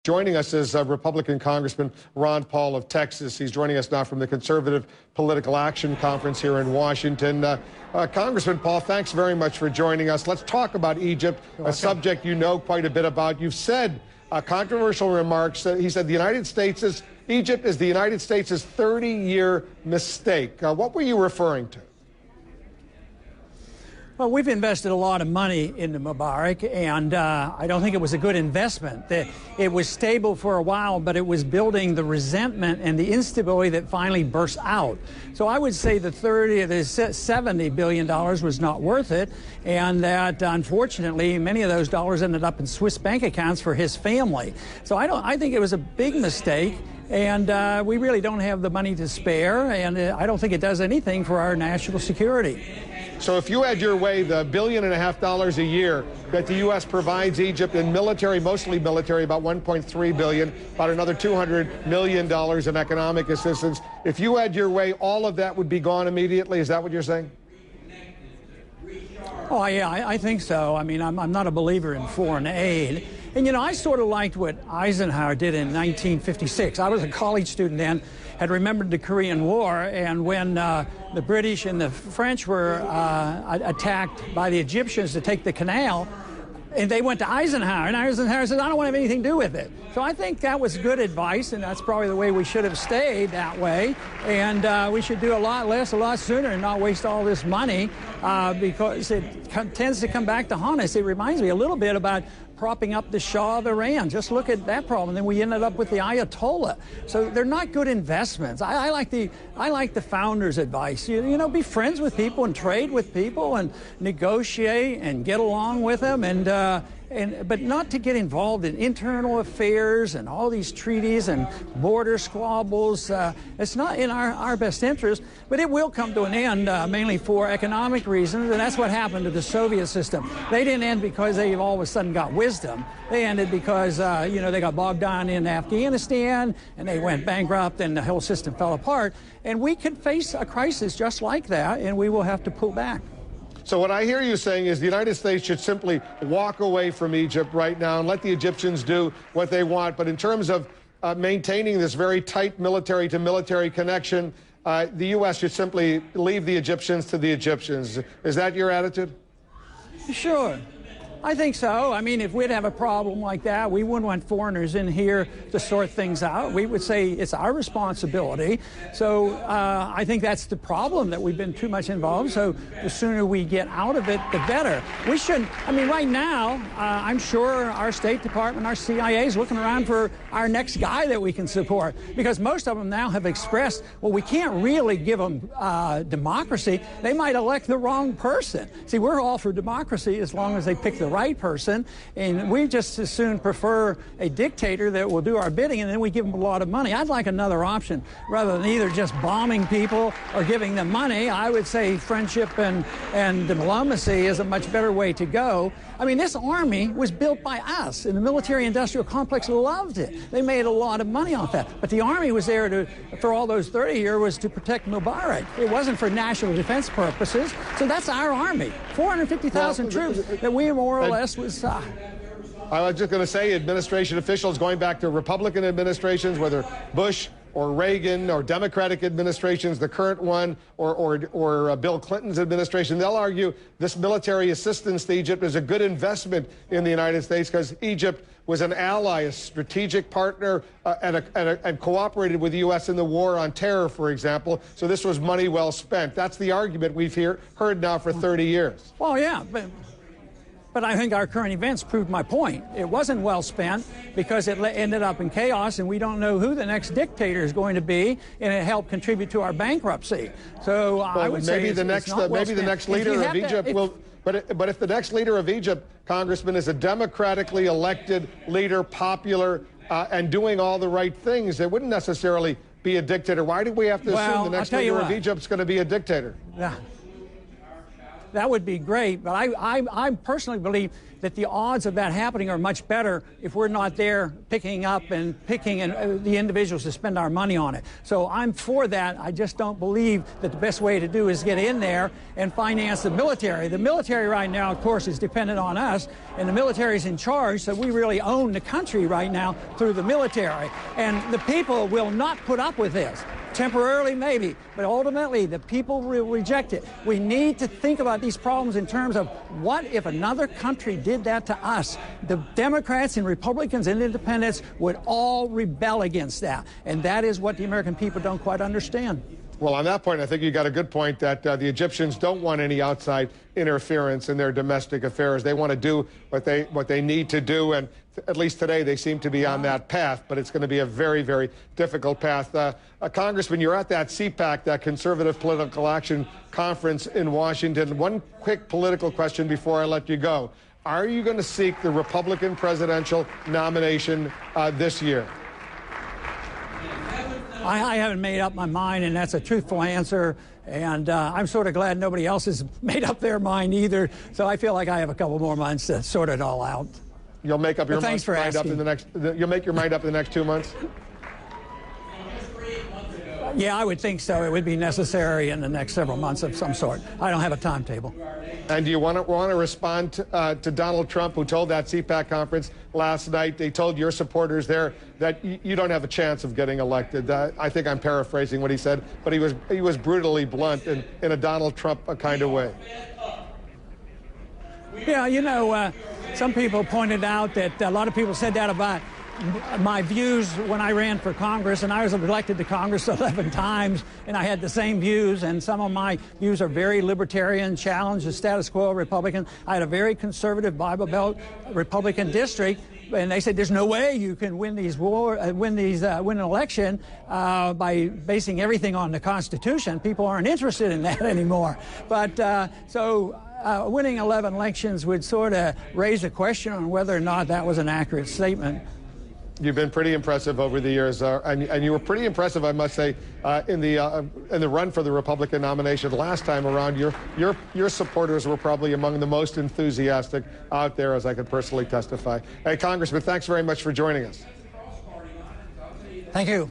Joining us is Republican Congressman Ron Paul of Texas. He's joining us now from the Conservative Political Action Conference here in Washington. Congressman Paul, thanks very much for joining us. Let's talk about Egypt, a subject you know quite a bit about. You've said controversial remarks. He said Egypt is the United States' 30-year mistake. What were you referring to? Well, we've invested a lot of money into Mubarak, and I don't think it was a good investment. It was stable for a while, but it was building the resentment and the instability that finally burst out. So I would say the $70 billion was not worth it, and that unfortunately many of those dollars ended up in Swiss bank accounts for his family. So I think it was a big mistake. And we really don't have the money to spare, and I don't think it does anything for our national security. So if you had your way, the $1.5 billion a year that the U.S. provides Egypt in military, mostly military, about $1.3 billion, about another $200 million in economic assistance, if you had your way, all of that would be gone immediately? Is that what you're saying? Oh, yeah, I think so. I mean, I'm not a believer in foreign aid. And, you know, I sort of liked what Eisenhower did in 1956. I was a college student then, had remembered the Korean War, and when the British and the French were attacked by the Egyptians to take the canal, and they went to Eisenhower, and Eisenhower said, I don't want to have anything to do with it. So I think that was good advice, and that's probably the way we should have stayed that way. And we should do a lot less, a lot sooner, and not waste all this money because it tends to come back to haunt us. It reminds me a little bit about propping up the Shah of Iran. Just look at that problem. Then we ended up with the Ayatollah. So they're not good investments. I like the founders' advice. You know, be friends with people and trade with people and negotiate and get along with them, but not to get involved in internal affairs and all these treaties and border squabbles. It's not in our best interest, but it will come to an end mainly for economic reasons, and that's what happened to the Soviet system. They didn't end because they all of a sudden got wisdom. They ended because, you know, they got bogged down in Afghanistan, and they went bankrupt, and the whole system fell apart. And we could face a crisis just like that, and we will have to pull back. So what I hear you saying is the United States should simply walk away from Egypt right now and let the Egyptians do what they want. But in terms of maintaining this very tight military-to-military connection, the U.S. should simply leave the Egyptians to the Egyptians. Is that your attitude? Sure. I think so. I mean, if we'd have a problem like that, we wouldn't want foreigners in here to sort things out. We would say it's our responsibility. So I think that's the problem, that we've been too much involved. So the sooner we get out of it, the better. We shouldn't. I mean, right now, I'm sure our State Department, our CIA is looking around for our next guy that we can support, because most of them now have expressed, well, we can't really give them democracy. They might elect the wrong person. See, we're all for democracy as long as they pick the right person, and we just as soon prefer a dictator that will do our bidding, and then we give them a lot of money. I'd like another option rather than either just bombing people or giving them money. I would say friendship and diplomacy is a much better way to go. I mean, this army was built by us, and the military-industrial complex loved it. They made a lot of money off that. But the army was there for all those 30 years was to protect Mubarak. It wasn't for national defense purposes. So that's our army, 450,000 troops that we more or less was. I was just going to say, administration officials going back to Republican administrations, whether Bush or Reagan or Democratic administrations, the current one, or Bill Clinton's administration, they'll argue this military assistance to Egypt is a good investment in the United States because Egypt was an ally, a strategic partner, and cooperated with the U.S. in the war on terror, for example. So this was money well spent. That's the argument we've heard now for 30 years. Well, yeah, but I think our current events proved my point. It wasn't well spent because it ended up in chaos, and we don't know who the next dictator is going to be, and it helped contribute to our bankruptcy. So well, I would say the next leader of Egypt will. But if the next leader of Egypt, Congressman, is a democratically elected leader, popular, and doing all the right things, it wouldn't necessarily be a dictator. Why do we have to assume the next leader of Egypt is going to be a dictator? Yeah. That would be great, but I personally believe that the odds of that happening are much better if we're not there picking the individuals to spend our money on it. So I'm for that. I just don't believe that the best way to do is get in there and finance the military. The military right now, of course, is dependent on us, and the military is in charge, so we really own the country right now through the military. And the people will not put up with this. Temporarily, maybe, but ultimately the people will reject it. We need to think about these problems in terms of what if another country did that to us. The Democrats and Republicans and independents would all rebel against that, and that is what the American people don't quite understand. Well, on that point, I think you got a good point that the Egyptians don't want any outside interference in their domestic affairs. They want to do what they need to do, and at least today they seem to be on that path, but it's going to be a very, very difficult path. Congressman, you're at that CPAC, that Conservative Political Action Conference in Washington. One quick political question before I let you go. Are you going to seek the Republican presidential nomination this year? I haven't made up my mind, and that's a truthful answer. And I'm sort of glad nobody else has made up their mind either. So I feel like I have a couple more months to sort it all out. You'll make up your mind up in the next. You'll make your mind up in the next 2 months. Yeah, I would think so. It would be necessary in the next several months of some sort. I don't have a timetable. And do you want to respond to Donald Trump, who told that CPAC conference last night? They told your supporters there that you don't have a chance of getting elected. I think I'm paraphrasing what he said, but he was brutally blunt in a Donald Trump kind of way. Yeah, you know, some people pointed out that a lot of people said that about my views when I ran for Congress, and I was elected to Congress 11 times, and I had the same views, and some of my views are very libertarian, challenge the status quo Republican. I had a very conservative Bible Belt Republican district, and they said there's no way you can win an election by basing everything on the Constitution. People aren't interested in that anymore. But winning 11 elections would sort of raise a question on whether or not that was an accurate statement. You've been pretty impressive over the years, and you were pretty impressive, I must say, in the run for the Republican nomination last time around. Your supporters were probably among the most enthusiastic out there, as I could personally testify. Hey, Congressman, thanks very much for joining us. Thank you.